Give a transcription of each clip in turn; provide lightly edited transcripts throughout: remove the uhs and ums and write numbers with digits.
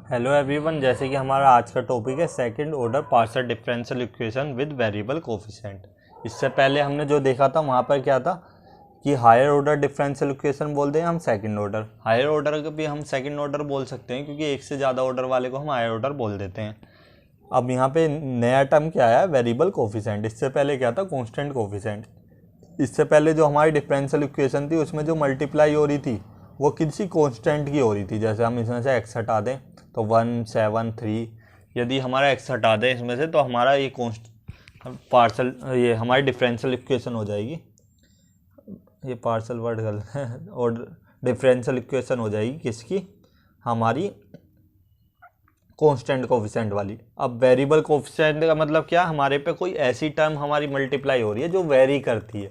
Hello everyone, जैसे कि हमारा आज का टॉपिक है second order partial differential equation with variable coefficient. इससे पहले हमने जो देखा था वहाँ पर क्या था कि हायर ऑर्डर डिफरेंशियल इक्वेशन बोलते हैं हम सेकंड ऑर्डर। हायर ऑर्डर को भी हम सेकंड ऑर्डर बोल सकते हैं क्योंकि एक से ज़्यादा ऑर्डर वाले को हम हायर ऑर्डर बोल देते हैं। अब यहाँ पे नया टर्म क्या आया, वेरिएबल कोफिशिएंट। इससे पहले क्या था, कॉन्स्टेंट कोफिशिएंट। इससे पहले जो हमारी डिफरेंशियल इक्वेशन थी उसमें जो मल्टीप्लाई हो रही थी वो किसी कांस्टेंट की हो रही थी। जैसे हम इसमें से एक्स हटा दें तो 1 7 3, यदि हमारा एक्स हटा दें इसमें से तो हमारा ये पार्सल ये हमारी डिफरेंशियल इक्वेशन हो जाएगी। ये पार्सल वर्ड गलत है और डिफरेंशियल इक्वेशन हो जाएगी किसकी, हमारी कांस्टेंट कोफिशिएंट वाली। अब वेरिएबल कोफिशिएंट का मतलब क्या, हमारे पे कोई ऐसी टर्म हमारी मल्टीप्लाई हो रही है जो वेरी करती है।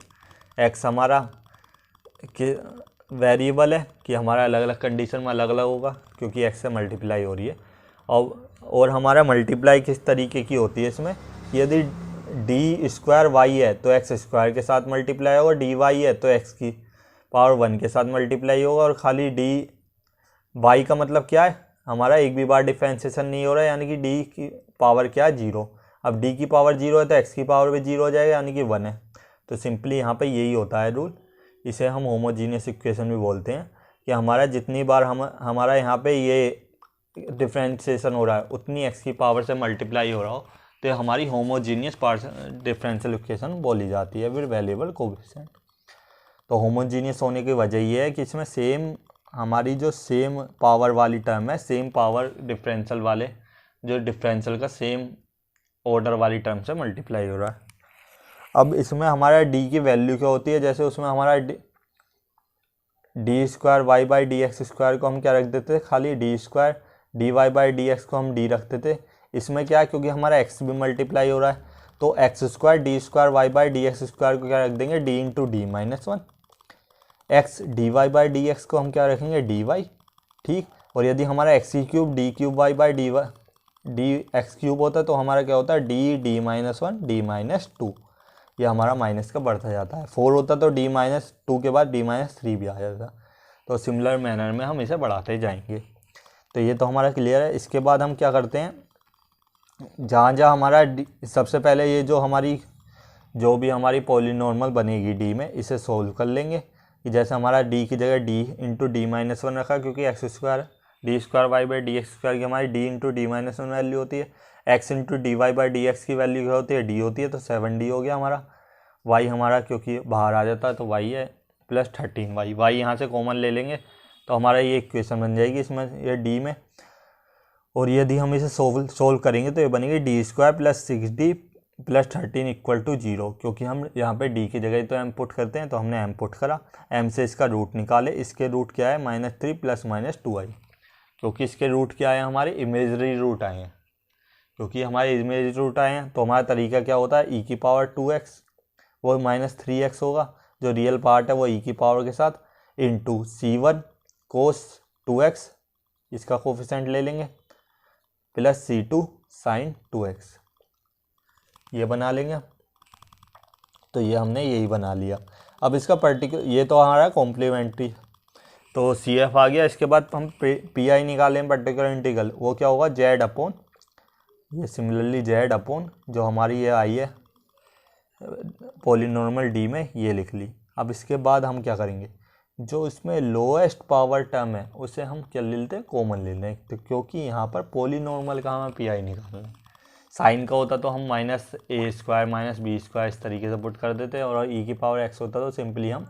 एक्स हमारा कि वेरिएबल है कि हमारा अलग अलग कंडीशन में अलग अलग होगा क्योंकि एक्स से मल्टीप्लाई हो रही है। और हमारा मल्टीप्लाई किस तरीके की होती है इसमें, यदि डी स्क्वायर वाई है तो एक्स स्क्वायर के साथ मल्टीप्लाई होगा, डी वाई है तो एक्स की पावर 1 के साथ मल्टीप्लाई होगा। और खाली डी वाई का मतलब क्या है, हमारा एक भी बार डिफ्रेंशिएशन नहीं हो रहा है, यानी कि डी की पावर क्या है, 0। अब डी की पावर 0 है तो एक्स की पावर भी 0 हो जाएगा, यानी कि 1 है। तो सिंपली यहाँ पे यही होता है रूल। इसे हम होमोजीनियस इक्वेशन भी बोलते हैं कि हमारा जितनी बार हमारा यहाँ पे ये डिफ्रेंशिएशन हो रहा है उतनी एक्स की पावर से मल्टीप्लाई हो रहा हो तो ये हमारी होमोजीनियस डिफरेंशियल इक्वेशन बोली जाती है विद वेरिएबल कोफिशिएंट। तो होमोजीनियस होने की वजह ये है कि इसमें सेम हमारी जो सेम पावर वाली टर्म है, सेम पावर डिफरेंशियल वाले जो डिफरेंशियल का सेम ऑर्डर वाली टर्म से मल्टीप्लाई हो रहा है। अब इसमें हमारा डी की वैल्यू क्या होती है, जैसे उसमें हमारा d square y by d x square को हम क्या रख देते थे, खाली d square d y by d x को हम डी रखते थे। इसमें क्या है, क्योंकि हमारा एक्स भी मल्टीप्लाई हो रहा है तो x square d square y by d x square को क्या रख देंगे, d into d minus 1। X d y by d x को हम क्या रखेंगे, डी वाई। ठीक, और यदि हमारा x cube d cube y by d x cube होता है तो हमारा क्या होता है, डी माइनस 1 डी माइनस 2। ये हमारा माइनस का बढ़ता जाता है। 4 होता तो डी माइनस 2 के बाद डी माइनस 3 भी आ जाता। तो सिमिलर मैनर में हम इसे बढ़ाते जाएंगे। तो ये तो हमारा क्लियर है। इसके बाद हम क्या करते हैं, जहाँ जहाँ हमारा सबसे पहले ये जो भी हमारी पॉलीनॉर्मल बनेगी डी में, इसे सोल्व कर लेंगे कि जैसे हमारा डी की जगह डी इंटू डी माइनस 1 रखा क्योंकि x square d square y by d x square की हमारी d into d minus 1 value होती है। X into d y by d x की वैल्यू क्या होती है, डी होती है, तो 7d हो गया हमारा। वाई हमारा क्योंकि बाहर आ जाता है तो वाई है प्लस 13y। वाई यहाँ से कॉमन ले लेंगे तो हमारा ये इक्वेशन बन जाएगी इसमें ये डी में। और यदि हम इसे सोल्व करेंगे तो ये बनेगी d square plus 6d plus 13 equal to 0। क्योंकि हम यहाँ पे डी की जगह तो एम पुट करते हैं तो हमने एम पुट करा, एम से इसका रूट निकाले। इसके रूट क्या है, -3 प्लस -2i। क्योंकि इसके रूट क्या है, हमारे इमेजरी रूट आए हैं। क्योंकि हमारे इमेजरी रूट आए हैं तो हमारा तरीका क्या होता है, ई की पावर 2x वो -3x होगा, जो रियल पार्ट है वो ई की पावर के साथ, इंटू C1 कोस 2x इसका कोफिशिएंट ले लेंगे, प्लस C2 साइन 2x ये बना लेंगे। तो ये हमने यही बना लिया। अब इसका पर्टिकुलर ये तो हमारा कॉम्प्लीमेंट्री तो CF आ गया। इसके बाद हम PI निकालें पर्टिकुलर इंटीग्रल, वो क्या होगा, जेड अपॉन ये सिमिलरली जेड अपॉन जो हमारी ये आई है पॉलीनॉर्मल डी में, ये लिख ली। अब इसके बाद हम क्या करेंगे, जो इसमें लोएस्ट पावर टर्म है उसे हम क्या ले लेते हैं, कॉमन ले लें। तो क्योंकि यहाँ पर पॉलीनॉर्मल का हमें PI निकालना है, साइन का होता तो हम -a स्क्वायर -b स्क्वायर इस तरीके से पुट कर देते, और ई की पावर x होता तो सिंपली हम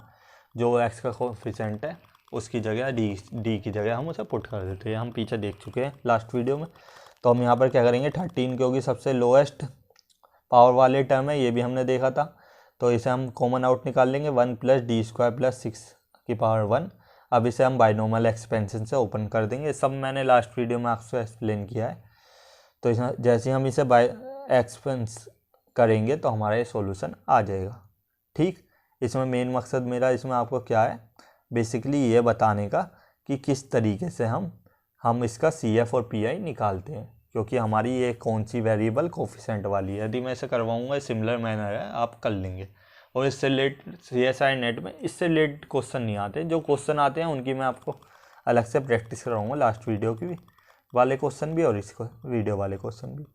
जो x का कोफिशिएंट है उसकी जगह डी की जगह हम उसे पुट कर देते हैं। हम पीछे देख चुके हैं लास्ट वीडियो में। तो हम यहाँ पर क्या करेंगे, 13 क्योंकि सबसे लोएस्ट पावर वाले टर्म है, ये भी हमने देखा था, तो इसे हम कॉमन आउट निकाल लेंगे, 1 प्लस डी स्क्वायर प्लस 6 की पावर 1। अब इसे हम बाइनोमियल एक्सपेंशन से ओपन कर देंगे। सब मैंने लास्ट वीडियो में आपको एक्सप्लेन किया है। तो इसमें जैसे हम इसे बाय एक्सपेंस करेंगे तो हमारा ये सॉल्यूशन आ जाएगा। ठीक, इसमें मेन मकसद मेरा इसमें आपको क्या है, बेसिकली ये बताने का कि किस तरीके से हम इसका CF और PI निकालते हैं, क्योंकि हमारी ये कौन सी वेरिएबल कोफिशिएंट वाली है। यदि मैं इसे करवाऊंगा, सिमिलर मैनर है, आप कर लेंगे। और इससे लेट CSI नेट में इससे लेट क्वेश्चन नहीं आते, जो क्वेश्चन आते हैं उनकी मैं आपको अलग से प्रैक्टिस कराऊंगा लास्ट वीडियो की भी। वाले क्वेश्चन भी और इसको वीडियो वाले क्वेश्चन भी।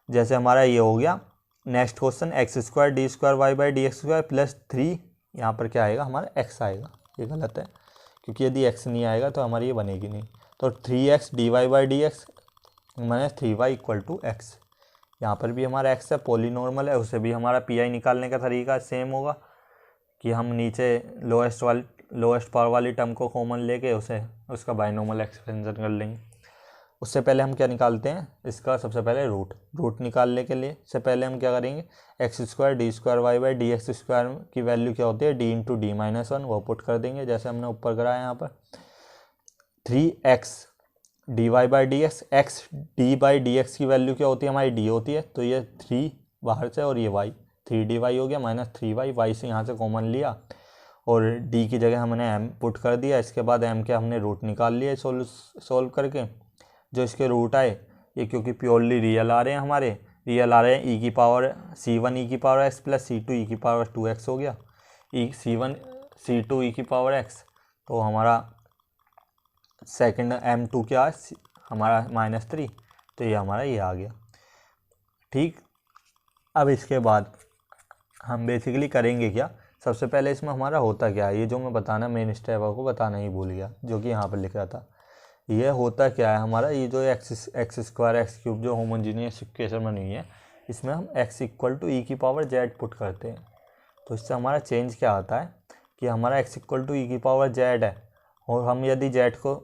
जैसे हमारा ये हो गया next question, x square d square y by d x square plus 3, यहाँ पर क्या आएगा हमारा एक्स आएगा। ये गलत है क्योंकि यदि एक्स नहीं आएगा तो हमारी ये बनेगी नहीं। तो 3x d y by d x minus 3y equal to x. यहाँ पर भी हमारा एक्स है, पॉलीनॉर्मल है, उसे भी हमारा पी आई निकालने का तरीका सेम होगा कि हम नीचे लोएस्ट पावर वाली टर्म को कॉमन लेके उसका बाइनोमियल एक्सपेंशन कर लेंगे। उससे पहले हम क्या निकालते हैं, इसका सबसे पहले रूट निकालने के लिए से पहले हम क्या करेंगे, x square d square y by d x square की वैल्यू क्या होती है, डी इंटू डी माइनस 1, वो पुट कर देंगे जैसे हमने ऊपर कराया यहाँ पर। 3x d y by d x, x d by d x की वैल्यू क्या होती है हमारी, डी होती है, तो ये 3 बाहर से और ये y 3dy हो गया माइनस 3y, y से यहाँ से कॉमन लिया और d की जगह हमने m पुट कर दिया। इसके बाद m के हमने रूट निकाल लिए सोल्व करके। जो इसके रूट आए ये क्योंकि प्योरली रियल आ रहे हैं, हमारे रियल आ रहे हैं, e की पावर c1 e की power x plus c2 e की पावर 2x हो गया, c1 c2 e की पावर x। तो हमारा सेकंड m2 क्या है हमारा -3, तो ये हमारा ये आ गया। ठीक, अब इसके बाद हम बेसिकली करेंगे क्या, सबसे पहले इसमें हमारा होता क्या है, ये जो मैं बताना मेन स्टेप को बताना ही भूल गया, जो कि यहाँ पर लिख रहा था। ये होता क्या है हमारा, ये जो एक्स स्क्वायर एक्स क्यूब जो होमोजीनियस इक्वेशन बनी हुई है, इसमें हम x इक्वल टू ई की पावर z पुट करते हैं। तो इससे हमारा चेंज क्या आता है कि हमारा x इक्वल टू ई की पावर z है, और हम यदि z को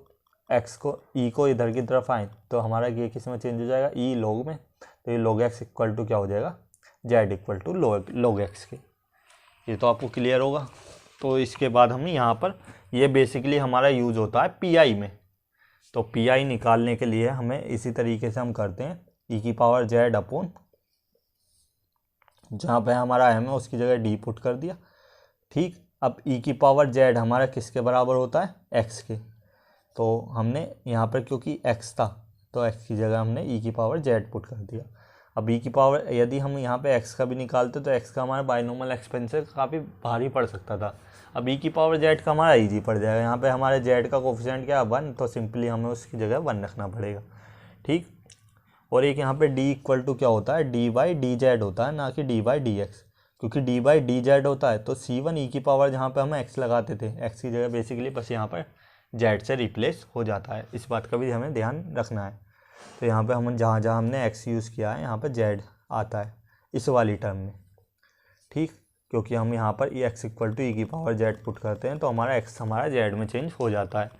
x को e को इधर की तरफ आए तो हमारा ये किस में चेंज हो जाएगा, e log में। तो ये log x इक्वल टू क्या हो जाएगा, z equal to log x के। ये तो आपको क्लियर होगा। तो इसके बाद हम यहाँ पर ये बेसिकली हमारा यूज होता है पी में। तो पी निकालने के लिए हमें इसी तरीके से हम करते हैं, e की पावर z अपॉन जहाँ पे हमारा m है उसकी जगह d पुट कर दिया। ठीक, अब e की पावर z हमारा किसके बराबर होता है, x के। तो हमने यहाँ पर क्योंकि x था तो x की जगह हमने e की पावर z पुट कर दिया। अब e की पावर यदि हम यहाँ पे x का भी निकालते तो x का हमारा बाइनोमियल एक्सपेंशन काफ़ी भारी पड़ सकता था। अब e की पावर z का हमारा ईजी पड़ जाएगा। यहाँ पे हमारे z का कोफिशिएंट क्या है 1, तो सिंपली हमें उसकी जगह 1 रखना पड़ेगा। ठीक, और एक यहाँ पे d इक्वल टू क्या होता है, d बाई डी जेड होता है, ना कि d बाई डी एक्स। क्योंकि d बाई डी जेड होता है तो c1 e की पावर जहाँ पे हम x लगाते थे, x की जगह बेसिकली बस यहाँ पर z से रिप्लेस हो जाता है। इस बात का भी हमें ध्यान रखना है। तो यहाँ पे हम जहाँ जहाँ हमने x यूज़ किया है यहाँ पर z आता है इस वाली टर्म में। ठीक, क्योंकि हम यहाँ पर x इक्वल टू ई की पावर z पुट करते हैं तो हमारा x हमारा z में चेंज हो जाता है।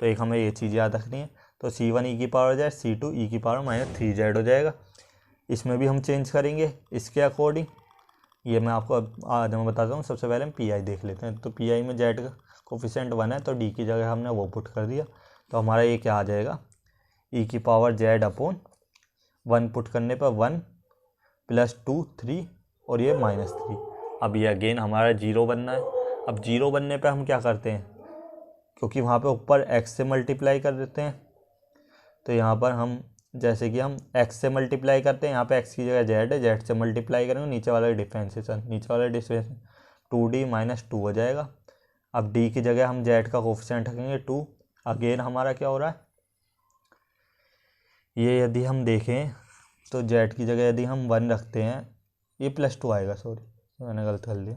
तो एक हमें ये चीज़ याद रखनी है। तो c1 e की पावर z, c2 e की पावर -3z हो जाएगा। इसमें भी हम चेंज करेंगे इसके अकॉर्डिंग। ये मैं आपको आज मैं बताता हूँ। सबसे पहले हम पी देख लेते हैं। तो पी में z का कोफिशिएंट 1 है तो d की जगह हमने वो पुट कर दिया। तो हमारा ये क्या आ जाएगा, e की पावर z अपॉन 1 पुट करने पर 1 प्लस 2 3 और ये -3। अब ये अगेन हमारा 0 बनना है। अब 0 बनने पे हम क्या करते हैं, क्योंकि वहाँ पे ऊपर x से मल्टीप्लाई कर देते हैं, तो यहाँ पर हम जैसे कि हम x से मल्टीप्लाई करते हैं, यहाँ पे x की जगह z है, z से मल्टीप्लाई करेंगे, नीचे वाला डिफरेंशिएशन 2d माइनस 2 हो जाएगा। अब d की जगह हम z का कोफिशिएंट रखेंगे 2। अगेन हमारा क्या हो रहा है, ये यदि हम देखें तो z की जगह यदि हम 1 रखते हैं, ये +2 आएगा, सॉरी मैंने गलत कर लिया।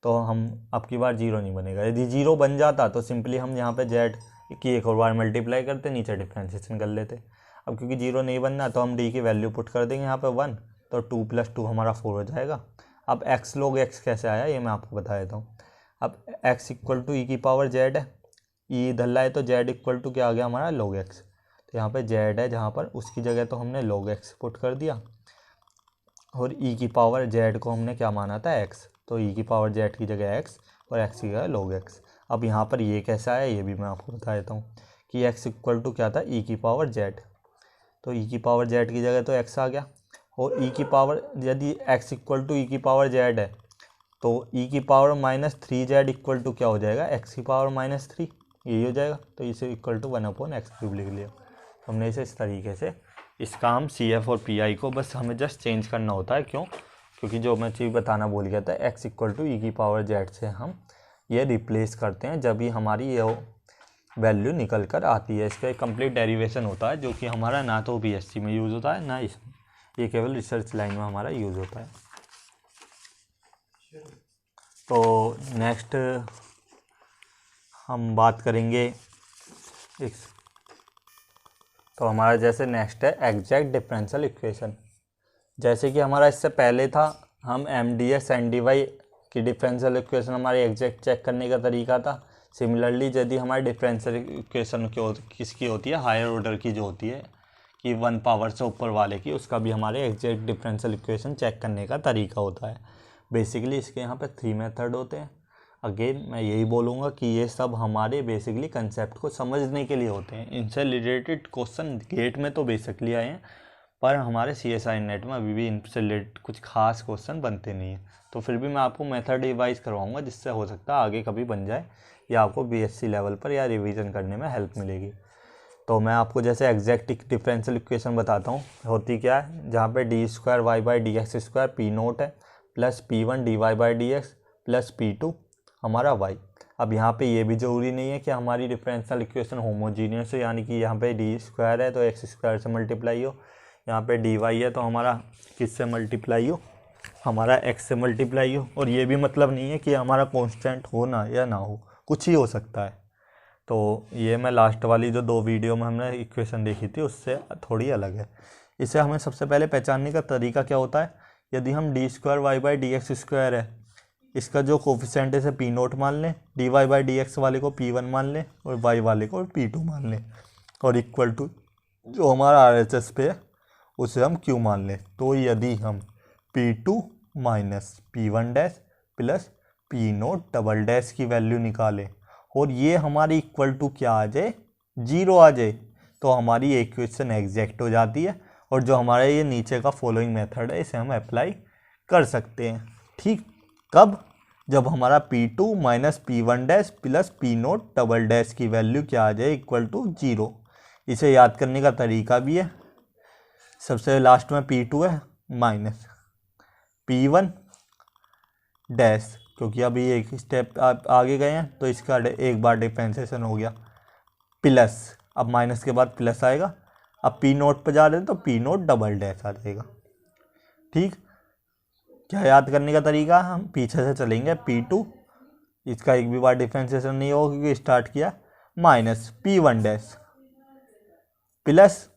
तो हम अब की बार 0 नहीं बनेगा। यदि 0 बन जाता तो सिंपली हम यहाँ पे z की एक और बार मल्टीप्लाई करते, नीचे डिफ्रेंशिएशन कर लेते। अब क्योंकि 0 नहीं बनना तो हम d की वैल्यू पुट कर देंगे यहाँ पे 1, तो 2 + 2 हमारा 4 हो जाएगा। अब x log x कैसे आया ये मैं आपको बता देता हूँ। अब x इक्वल टू ई की पावर z है, e इधर लाए तो z इक्वल टू क्या आ गया हमारा log x। तो यहाँ पे z है जहाँ पर, उसकी जगह तो हमने log x पुट कर दिया, और e की पावर z को हमने क्या माना था x, तो e की पावर z की जगह x और x की जगह log x। अब यहाँ पर ये कैसा आया ये भी मैं आपको बता देता हूँ कि x इक्वल टू क्या था, e की पावर z। तो e की पावर z की जगह तो x आ गया, और e की पावर यदि x इक्वल टू e की पावर z है तो e की पावर -3z इक्वल टू क्या हो जाएगा, x की पावर -3, यही हो जाएगा। तो इसे इक्वल टू 1/x³ लिख लिया। तो हमने इसे इस तरीके से इसका हम CF और PI को बस हमें जस्ट चेंज करना होता है। क्यों, क्योंकि जो मैं चीज़ बताना भूल गया था, x इक्वल टू ई की पावर z से हम ये रिप्लेस करते हैं जब भी हमारी ये हो वैल्यू निकल कर आती है। इसका एक कंप्लीट डेरिवेशन होता है जो कि हमारा ना तो बीएससी में यूज़ होता है ना ये केवल रिसर्च लाइन में हमारा यूज़ होता है। तो नेक्स्ट हम बात करेंगे तो हमारा जैसे नेक्स्ट है एग्जैक्ट डिफरेंशियल इक्वेशन। जैसे कि हमारा इससे पहले था हम MDX NDY की डिफरेंशियल इक्वेशन हमारी एग्जैक्ट चेक करने का तरीका था। सिमिलरली यदि हमारी डिफरेंशियल इक्वेशन किसकी होती है, हायर ऑर्डर की जो होती है कि 1 पावर से ऊपर वाले की, उसका भी हमारे एग्जैक्ट डिफरेंशियल इक्वेशन चेक करने का तरीका होता है। बेसिकली इसके यहाँ पे 3 मेथड होते हैं। अगेन मैं यही बोलूँगा कि ये सब हमारे बेसिकली कंसेप्ट को समझने के लिए होते हैं। इनसे रिलेटेड क्वेश्चन गेट में तो बेसिकली आए हैं, पर हमारे CSI नेट में अभी भी इनसे रिलेटेड कुछ खास क्वेश्चन बनते नहीं हैं। तो फिर भी मैं आपको मेथड रिवाइज करवाऊँगा, जिससे हो सकता है आगे कभी बन जाए या आपको BSc लेवल पर या रिवीजन करने में हेल्प मिलेगी। तो मैं आपको जैसे एग्जैक्ट डिफरेंशियल इक्वेशन बताता हूँ। होती क्या है, जहाँ पे d2y/dx² P0 है plus P1 dy/dx plus P2 हमारा y। अब यहाँ पे ये भी ज़रूरी नहीं है कि हमारी डिफरेंशियल इक्वेशन होमोजीनियस हो, यानी कि यहाँ पे d² है तो x² से मल्टीप्लाई हो, यहाँ पे dy है तो हमारा किससे मल्टीप्लाई हो, हमारा x से मल्टीप्लाई हो। और ये भी मतलब नहीं है कि हमारा कांस्टेंट हो ना या ना हो, कुछ ही हो सकता है। तो ये मैं लास्ट वाली जो 2 वीडियो में हमने इक्वेशन देखी थी उससे थोड़ी अलग है। इसे हमें सबसे पहले पहचानने का तरीका क्या होता है, यदि हम d2y/dx² है, इसका जो कोफिशिएंट है इसे P0 मान लें, dy/dx वाले को P1 मान लें और y वाले को P2 मान लें, और इक्वल टू जो हमारा RHS पे है उसे हम Q मान लें। तो यदि हम P2 minus P1 plus P0 की वैल्यू निकालें और ये हमारी इक्वल टू क्या आ जाए, 0 आ जाए, तो हमारी इक्वेशन एग्जैक्ट हो जाती है। और जो हमारा ये नीचे का फॉलोइंग मेथड है इसे हम अप्लाई कर सकते हैं। ठीक, कब, जब हमारा P2 minus P1 plus P0 की वैल्यू क्या आ जाए, इक्वल टू 0। इसे याद करने का तरीका भी है, सबसे लास्ट में P2 है माइनस P1 क्योंकि अभी एक स्टेप आप आगे गए हैं तो इसका एक बार डिफरेंशिएशन हो गया, प्लस, अब माइनस के बाद प्लस आएगा, अब P0 पर जा रहे हैं तो P0 आ जाएगा। ठीक, क्या याद करने का तरीका, हम पीछे से चलेंगे। P2 इसका एक भी बार डिफरेंशिएशन नहीं होगा क्योंकि स्टार्ट किया, माइनस P1 प्लस,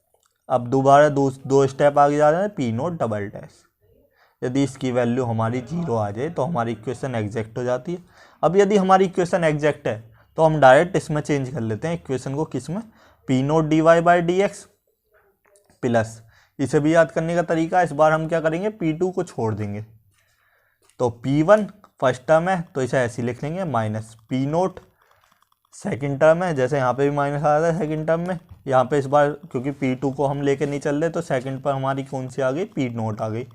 अब दोबारा दो स्टेप आगे जा रहे हैं P0 यदि इसकी वैल्यू हमारी 0 आ जाए तो हमारी इक्वेशन एग्जैक्ट हो जाती है। अब यदि हमारी इक्वेशन एग्जैक्ट है तो हम डायरेक्ट इसमें चेंज कर लेते हैं इक्वेशन को, किसमें, P0 dy/dx प्लस, इसे भी याद करने का तरीका, इस बार हम क्या करेंगे, P2 को छोड़ देंगे तो P1 फर्स्ट टर्म है तो इसे ऐसे लिख लेंगे, माइनस P0 सेकंड टर्म है, जैसे यहाँ पे भी माइनस आ रहा है सेकंड टर्म में, यहाँ पे इस बार क्योंकि P2 को हम लेके नहीं चल रहे तो सेकंड पर हमारी कौन सी आ गई, P0 आ गई।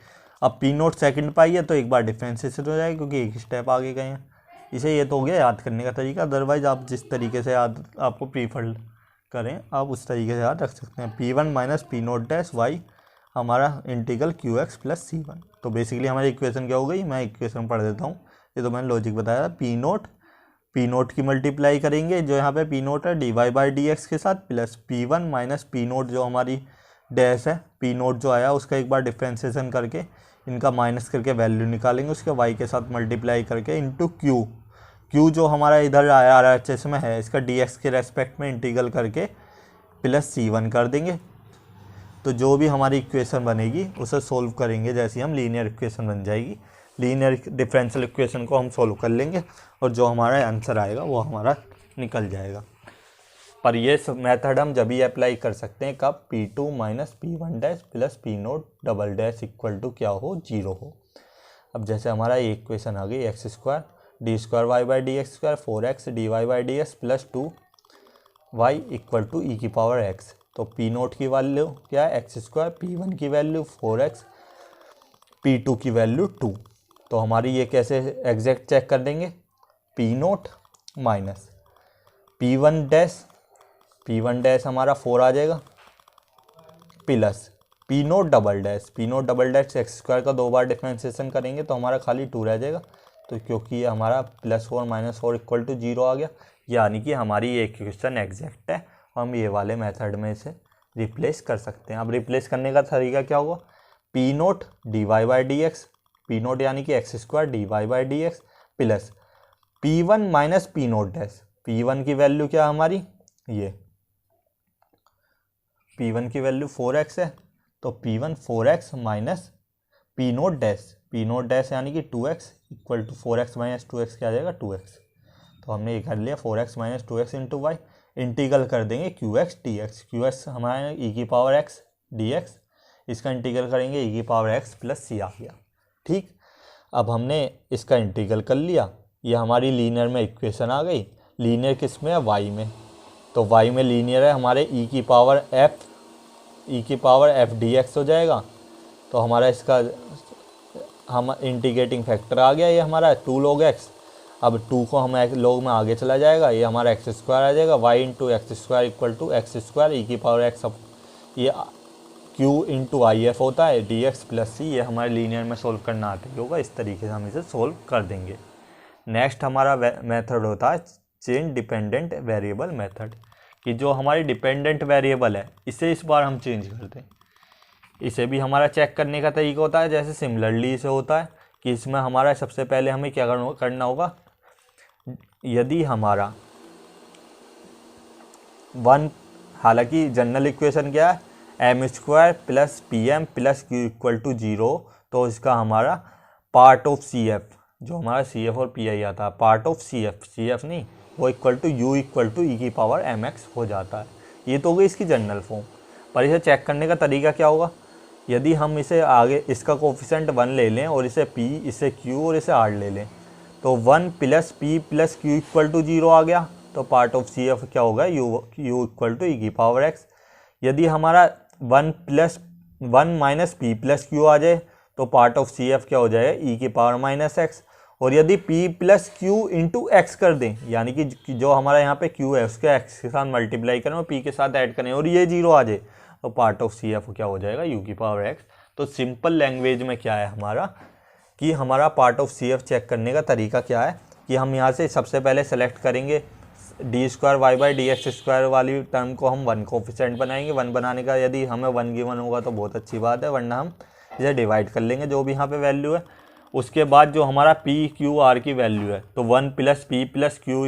अब P0 सेकंड पर आई है तो एक बार डिफरेंशिएशन हो जाएगा क्योंकि एक स्टेप आगे गए हैं। इसे ये तो हो गया याद करने का तरीका। अदरवाइज आप जिस तरीके से याद आपको प्रीफर करें आप उस तरीके से याद रख सकते हैं। P1 माइनस P0 y हमारा इंटीग्रल QX प्लस C1। तो बेसिकली हमारी इक्वेशन क्या हो गई, मैं इक्वेशन पढ़ देता हूँ, ये तो मैंने लॉजिक बताया था। P0 की मल्टीप्लाई करेंगे जो यहाँ पे P0 है dy/dx के साथ, प्लस P1 माइनस P0 जो हमारी डैश है, P0 जो आया उसका एक बार डिफ्रेंसिएशन करके इनका माइनस करके वैल्यू निकालेंगे, उसके y के साथ मल्टीप्लाई करके इंटू Q जो हमारा इधर आया RHS में है, इसका dx के रेस्पेक्ट में इंटीग्रल करके प्लस C1 कर देंगे। तो जो भी हमारी इक्वेशन बनेगी उसे सोल्व करेंगे, जैसे हम लीनियर इक्वेशन बन जाएगी, लीनियर डिफरेंशियल इक्वेशन को हम सोल्व कर लेंगे और जो हमारा आंसर आएगा वो हमारा निकल जाएगा। पर ये मेथड हम जब भी अप्लाई कर सकते हैं, कब, P2 minus P1 plus P0 equal to क्या हो, 0 हो। अब जैसे हमारा ये इक्वेशन आ गई, x² d2y/dx² 4x dy/dx plus 2y equal to e⁻x। तो P0 की वैल्यू क्या है, x², P1 की वैल्यू 4x, P2 की वैल्यू 2। तो हमारी ये कैसे एग्जैक्ट चेक कर देंगे, P0 माइनस P1 हमारा 4 आ जाएगा, प्लस P0 x² का 2 बार डिफरेंशिएशन करेंगे तो हमारा खाली 2 रह जाएगा। तो क्योंकि ये हमारा +4 - 4 इक्वल टू 0 आ गया, यानी कि हमारी ये इक्वेशन एग्जैक्ट है, हम ये वाले मेथड में इसे रिप्लेस कर सकते हैं। अब रिप्लेस करने का तरीका क्या होगा, p naught d y by d x, p naught यानी कि x square d y by d x plus p one minus p naught dash. P one की वैल्यू क्या हमारी, ये पी वन की वैल्यू 4x है, तो P one 4x minus p naught dash यानी कि 2x equal to 4x minus 2x क्या आ जाएगा 2x। तो हमने ये कर लिया 4x minus 2x into Y, integral कर देंगे QX dx, QX हमारे e की पावर x dx, इसका इंटीग्रल करेंगे e की पावर x प्लस c आ गया। ठीक, अब हमने इसका इंटीग्रल कर लिया, ये हमारी लीनियर में इक्वेशन आ गई। लीनियर किस में है, y में, तो y में लीनियर है हमारे e की पावर f dx हो जाएगा। तो हमारा इसका हम इंटीग्रेटिंग फैक्टर आ गया, ये हमारा 2 log x। अब 2 को हम log में आगे चला जाएगा, ये हमारा एक्स स्क्वायर आ जाएगा, y into x square equal to x square e की पावर x, अब ये q इंटू आई एफ होता है dx प्लस c। ये हमारे लीनियर में सोल्व करना आता ही होगा, इस तरीके से हम इसे सोल्व कर देंगे। नेक्स्ट हमारा मेथड होता है चेंज डिपेंडेंट वेरिएबल मेथड, कि जो हमारी डिपेंडेंट वेरिएबल है इसे इस बार हम चेंज कर दें। इसे भी हमारा चेक करने का तरीका होता है, जैसे सिमिलरली इसे होता है कि इसमें हमारा सबसे पहले हमें क्या करना होगा, यदि हमारा हालांकि जनरल इक्वेशन क्या है, m square plus p m plus q equal to 0, तो इसका हमारा पार्ट ऑफ सी एफ, जो हमारा सी एफ और पी आई आता है, पार्ट ऑफ सी एफ नहीं, वो equal to u equal to e की पावर एम एक्स हो जाता है। ये तो हो गई इसकी जनरल फॉर्म। पर इसे चेक करने का तरीका क्या होगा, यदि हम इसे आगे इसका कोफिशिएंट 1 ले लें और इसे p, इसे q और इसे r ले लें, तो 1 plus p plus q equal to 0 आ गया, तो पार्ट ऑफ सी एफ क्या होगा, u इक्वल टू ई की पावर x। यदि हमारा 1 माइनस p प्लस q आ जाए, तो पार्ट ऑफ सी एफ क्या हो जाएगा, ई की पावर माइनस x। और यदि p plus q into x कर दें, यानी कि जो हमारा यहाँ पे q है उसके x के साथ मल्टीप्लाई करें और p के साथ ऐड करें और ये 0 आ जाए, तो पार्ट ऑफ सी एफ क्या हो जाएगा, u की पावर x। तो सिंपल लैंग्वेज में क्या है हमारा, कि हमारा part of C F check करने का तरीका क्या है, कि हम यहाँ से सबसे पहले सेलेक्ट करेंगे d square y by d x square वाली टर्म को हम 1 कोफिशिएंट बनाएंगे। 1 बनाने का यदि हमें 1 गिवन होगा तो बहुत अच्छी बात है, वरना हम इसे डिवाइड कर लेंगे जो भी यहाँ पे वैल्यू है। उसके बाद जो हमारा पी क्यू आर की वैल्यू है, तो 1 plus p plus q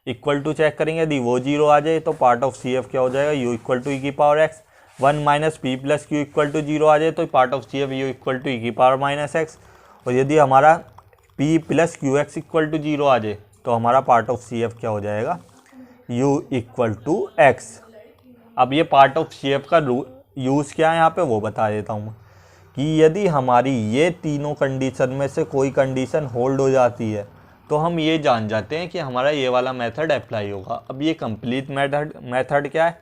equal to check करेंगे, यदि वो 0 आ जाए तो पार्ट ऑफ सी एफ क्या हो जाएगा, u इक्वल टू ई की power x. 1 minus p plus q equal to 0 आ जाए तो part of C F u equal to e की पावर माइनस एक्स। और यदि हमारा p plus q x equal to 0 आ जाए तो हमारा पार्ट ऑफ सी एफ क्या हो जाएगा, u इक्वल टू एक्स। अब ये पार्ट ऑफ सी एफ का यूज़ क्या है यहाँ पे वो बता देता हूँ, कि यदि हमारी ये तीनों कंडीशन में से कोई कंडीशन होल्ड हो जाती है तो हम ये जान जाते हैं कि हमारा ये वाला मेथड अप्लाई होगा। अब ये कंप्लीट मेथड क्या है,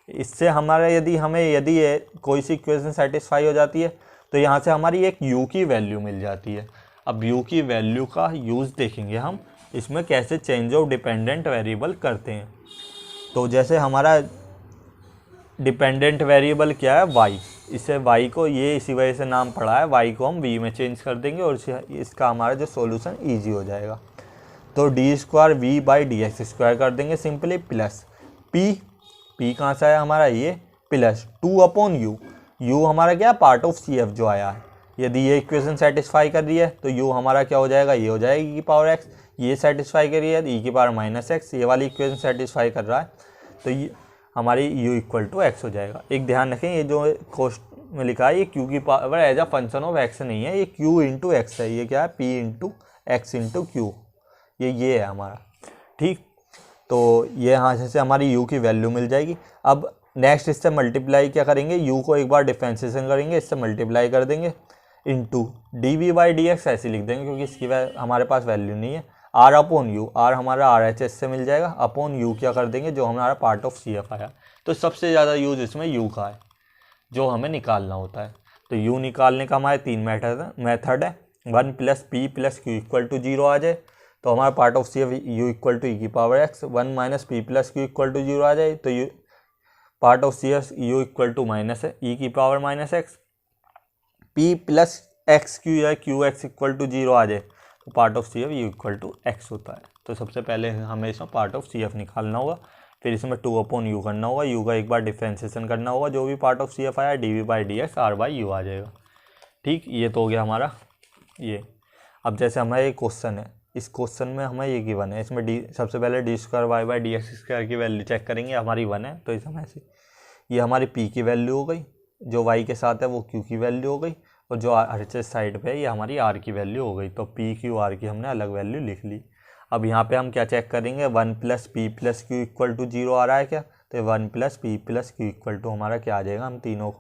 इससे हमारा यदि ये कोई सी इक्वेशन सेटिस्फाई हो जाती है तो यहाँ से हमारी एक u की वैल्यू मिल जाती है। अब u की वैल्यू का यूज़ देखेंगे हम इसमें कैसे चेंज ऑफ डिपेंडेंट वेरिएबल करते हैं। तो जैसे हमारा डिपेंडेंट वेरिएबल क्या है, y, इसे y को ये इसी वजह से नाम पड़ा है, y को हम v में चेंज कर देंगे और इसका हमारा जो सॉल्यूशन ईजी हो जाएगा। तो d square v by d x square कर देंगे सिंपली, प्लस p कहाँ से आया हमारा, ये प्लस 2 अपॉन u हमारा क्या पार्ट ऑफ सी एफ जो आया है। यदि ये इक्वेशन सेटिस्फाई कर रही है तो u हमारा क्या हो जाएगा, ये हो जाएगी की पावर x। ये सेटिस्फाई कर रही है ई की पावर माइनस एक्स, ये वाली इक्वेशन सेटिस्फाई कर रहा है तो ये हमारी u इक्वल टू एक्स हो जाएगा। एक ध्यान रखें, ये जो कोस्ट में लिखा है ये q की power as a function of x नहीं है, ये q इंटू एक्स है, ये क्या है p into x into Q, ये है हमारा। ठीक, तो ये यहाँ से हमारी u की वैल्यू मिल जाएगी। अब नेक्स्ट इससे मल्टीप्लाई क्या करेंगे, u को एक बार डिफरेंशिएशन करेंगे, इससे मल्टीप्लाई कर देंगे into d v by d x ऐसे लिख देंगे क्योंकि इसकी हमारे पास वैल्यू नहीं है। r अपॉन यू, r हमारा आर एच एस से मिल जाएगा, अपॉन u क्या कर देंगे जो हमारा पार्ट ऑफ सी एफ आया। तो सबसे ज़्यादा यूज इसमें u का है जो हमें निकालना होता है। तो u निकालने का हमारे 3 मेथड है। 1 plus p plus q equal to 0 आ जाए तो हमारा part of C F u equal to e की power x. 1 minus p plus q equal to 0 आ जाए तो u part of C F u equal to minus है e की power minus x. p plus x q या q x equal to 0 आ जाए तो part of C F u equal to x होता है। तो सबसे पहले हमें इसमें पार्ट ऑफ सी एफ निकालना होगा, फिर इसमें 2/u करना होगा, u का एक बार डिफ्रेंसिएशन करना होगा, जो भी पार्ट ऑफ सी एफ आया dv/dx r/u आ जाएगा। ठीक, ये तो हो गया हमारा ये। अब जैसे हमारा एक क्वेश्चन है, इस क्वेश्चन में हमें ये गिवन है, इसमें डी सबसे पहले d²y/dx² की वैल्यू चेक करेंगे, हमारी 1 है तो इस समय से ये हमारी p की वैल्यू हो गई, जो y के साथ है वो q की वैल्यू हो गई, और जो RHS साइड पे है ये हमारी r की वैल्यू हो गई। तो p q r की हमने अलग वैल्यू लिख ली। अब यहाँ पे हम क्या चेक करेंगे, 1 + p + q = 0 आ रहा है क्या, तो 1 + p + q = हमारा क्या आ जाएगा, हम तीनों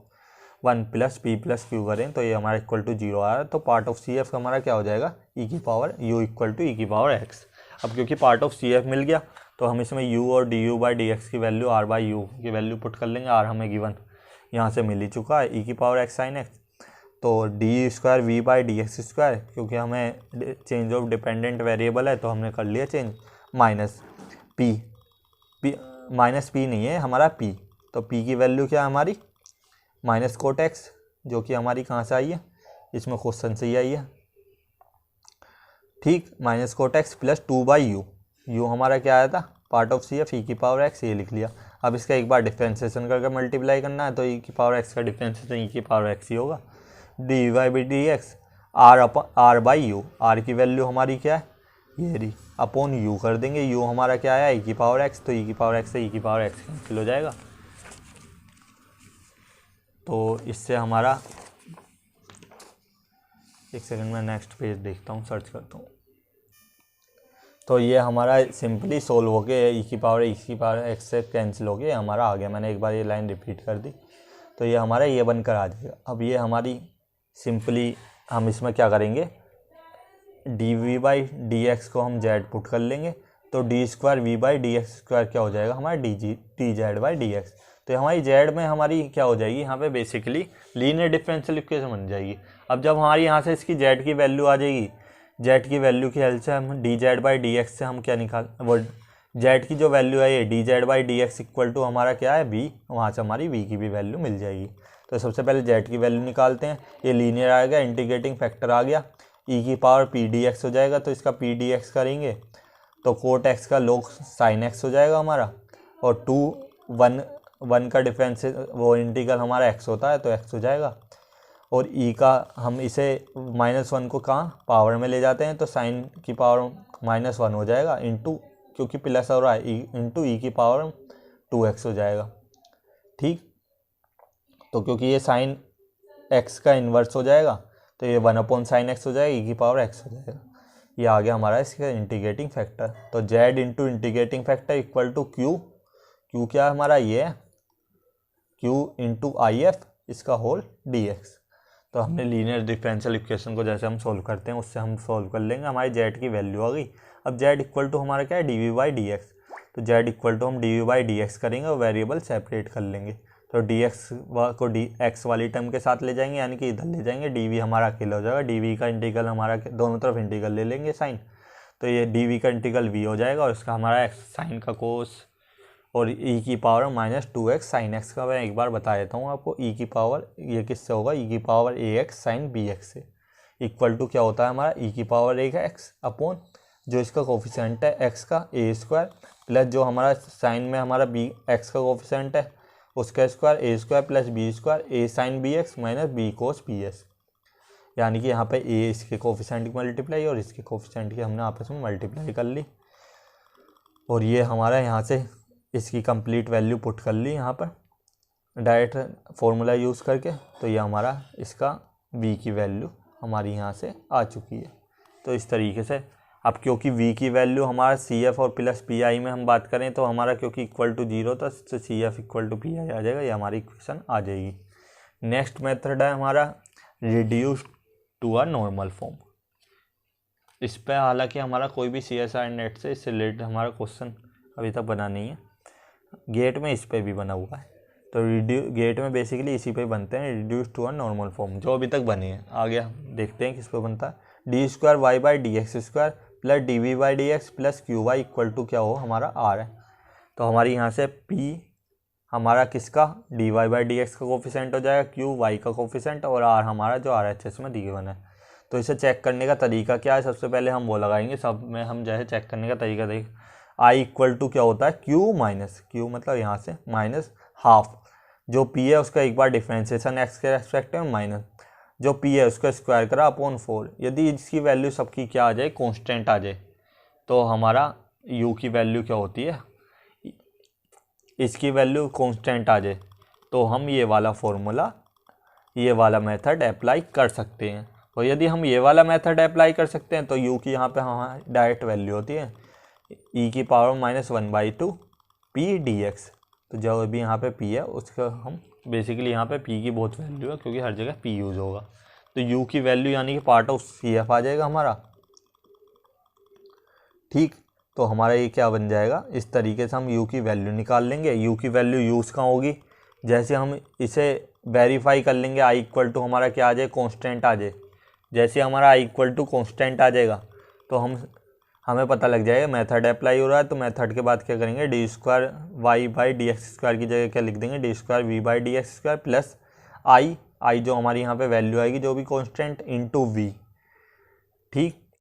1 + p + q करें तो ये हमारा = 0 आ रहा है। तो पार्ट ऑफ सी एफ का हमारा क्या हो जाएगा, u = e⁻x। अब क्योंकि पार्ट ऑफ सी एफ मिल गया तो हम इसमें u और du/dx की वैल्यू r/u की वैल्यू पुट कर लेंगे। r हमें गिवन यहाँ से मिल ही चुका है, e⁻x sin x। तो d²v/dx², क्योंकि हमें चेंज ऑफ डिपेंडेंट वेरिएबल है तो हमने कर लिया चेंज, माइनस p नहीं है हमारा p, तो p की वैल्यू क्या है हमारी -cot x, जो कि हमारी कहाँ से आई है, इसमें क्वेश्चन से ही आई है। ठीक, -cot x + 2/u, u हमारा क्या आया था, part of C F e⁻x, ये लिख लिया। अब इसका एक बार डिफ्रेंसिएशन करके मल्टीप्लाई करना है तो e⁻x का डिफ्रेंसिएशन e⁻x ही होगा, dv/dx r/u, r की वैल्यू हमारी क्या है, ये रही, अपॉन u कर देंगे, u हमारा क्या आया e⁻x, तो e⁻x से e⁻x कैंसिल हो जाएगा। तो इससे हमारा, एक सेकंड में नेक्स्ट पेज देखता हूँ, सर्च करता हूँ। तो ये हमारा सिंपली सोल्व हो गया, e⁻x से कैंसिल हो गया, हमारा आ गया। मैंने एक बार ये लाइन रिपीट कर दी तो ये हमारा ये बनकर आ जाएगा। अब ये हमारी सिंपली हम इसमें क्या करेंगे, dv/dx को हम z पुट कर लेंगे, तो d²v/dx² क्या हो जाएगा हमारा dz/dx। तो हमारी z में हमारी क्या हो जाएगी, यहाँ पे बेसिकली लीनियर डिफरेंशियल इक्वेशन बन जाएगी। अब जब हमारी यहाँ से इसकी z की वैल्यू आ जाएगी, z की वैल्यू की हेल्प से हम dz/dx से हम क्या निकाल, वो z की जो वैल्यू है ये dz/dx = हमारा क्या है v, वहाँ से हमारी v की भी वैल्यू मिल जाएगी। तो सबसे पहले z की वैल्यू निकालते हैं, ये लीनियर आएगा, इंटीग्रेटिंग फैक्टर आ गया, e⁻p⁴ हो जाएगा, तो इसका p dx करेंगे तो cot x का log sin x हो जाएगा हमारा, और 1 का डिफरेंस वो इंटीग्रल हमारा x होता है तो x हो जाएगा, और e का हम इसे -1 को कहाँ पावर में ले जाते हैं तो sin की पावर -1 हो जाएगा, इंटू क्योंकि प्लस हो रहा है इंटू e⁻2x हो जाएगा। ठीक, तो क्योंकि ये sin x का इन्वर्स हो जाएगा तो ये 1/sin x हो जाएगा, e⁻x हो जाएगा। ये आ गया हमारा इसका इंटीग्रेटिंग फैक्टर। तो z into integrating factor = q क्या हमारा ये है, q इंटू if इसका होल dx। तो हमने लीनियर डिफरेंशियल इक्वेशन को जैसे हम सोल्व करते हैं उससे हम सोल्व कर लेंगे, हमारी z की वैल्यू आ गई। अब z = हमारा क्या है dv/dx, तो z = हम dv/dx करेंगे और वेरिएबल सेपरेट कर लेंगे। तो dx को x वाली टर्म के साथ ले जाएंगे, यानी कि इधर ले जाएंगे, dv हमारा अकेला हो जाएगा, dv का इंटीग्रल हमारा दोनों तरफ इंटीग्रल ले लेंगे साइन, तो ये dv का इंटीग्रल v हो जाएगा, और इसका हमारा x साइन का कोस, और e⁻−2x sin x का मैं एक बार बता देता हूँ आपको, ये किससे होगा, e⁻ax sin bx से, इक्वल टू क्या होता है हमारा e⁻ax अपॉन जो इसका कोफिशिएंट है x का a² प्लस जो हमारा साइन में हमारा x का कोफिशिएंट है उसका square a² plus b² a sin bx minus b cos bs, यानी कि यहाँ पे a इसके कोफिशिएंट की मल्टीप्लाई और इसके कोफिशिएंट की हमने आपस में मल्टीप्लाई कर ली, और ये हमारा यहाँ से इसकी कंप्लीट वैल्यू पुट कर ली यहाँ पर डायरेक्ट फॉर्मूला यूज़ करके, तो ये हमारा इसका v की वैल्यू हमारी यहाँ से आ चुकी है। तो इस तरीके से अब क्योंकि v की वैल्यू हमारा सी एफ और प्लस पी आई में हम बात करें तो हमारा क्योंकि =0 था तो सी एफ =पी आई आ जाएगा, ये हमारी इक्वेशन आ जाएगी। नेक्स्ट मेथड है हमारा reduce to a normal form. इस पर हालांकि हमारा कोई भी CSR नेट से इससे रिलेटेड हमारा क्वेश्चन अभी तक बना नहीं है, गेट में इस पे भी बना हुआ है, तो गेट में बेसिकली इसी पे बनते हैं reduce to a normal form जो अभी तक बनी है। आगे देखते हैं किस पे बनता है, d²y/dx² plus dv/dx plus qy = क्या हो हमारा r है, तो हमारी यहाँ से p हमारा किसका dy/dx का कोफिशिएंट हो जाएगा, q y का कोफिशिएंट और r हमारा जो RHS में दिए हुए है। तो इसे चेक करने का तरीका क्या है, सबसे पहले हम वो लगाएंगे। सब में हम जैसे चेक करने का तरीका देख, आई इक्वल टू क्या होता है, क्यू माइनस क्यू, मतलब यहाँ से माइनस हाफ, जो पी है उसका एक बार डिफ्रेंसिएशन एक्स के रेस्पेक्ट में, माइनस जो पी है उसका स्क्वायर करा अपॉन 4। यदि इसकी वैल्यू सबकी क्या आ जाए, कांस्टेंट आ जाए, तो हमारा यू की वैल्यू क्या होती है, इसकी वैल्यू कांस्टेंट आ जाए, तो हम ये वाला फॉर्मूला, ये वाला मेथड अप्लाई कर सकते हैं। और यदि हम ये वाला मेथड अप्लाई कर सकते हैं तो यू की यहाँ पे हमारी डायरेक्ट वैल्यू होती है ई की पावर -1/2 पी डी एक्स। तो जो भी यहाँ पे पी है उसका हम बेसिकली यहाँ पे पी की बहुत वैल्यू है क्योंकि हर जगह पी यूज़ होगा, तो यू की वैल्यू यानी कि पार्ट ऑफ सी एफ आ जाएगा हमारा। ठीक, तो हमारा ये क्या बन जाएगा, इस तरीके से हम u की वैल्यू निकाल लेंगे। u की वैल्यू यूज़ कहाँ होगी, जैसे हम इसे वेरीफाई कर लेंगे आई इक्वल टू हमारा क्या आ जाए, कांस्टेंट आ जाए। जैसे हमारा आई इक्वल टू कांस्टेंट आ जाएगा तो हमें पता लग जाएगा मेथड अप्लाई हो रहा है। तो मेथड के बाद क्या करेंगे, d square y by d x square की जगह क्या लिख देंगे, d square v by d x square plus i जो हमारी यहाँ पे वैल्यू आएगी जो भी कांस्टेंट, इनटू वी। ठीक,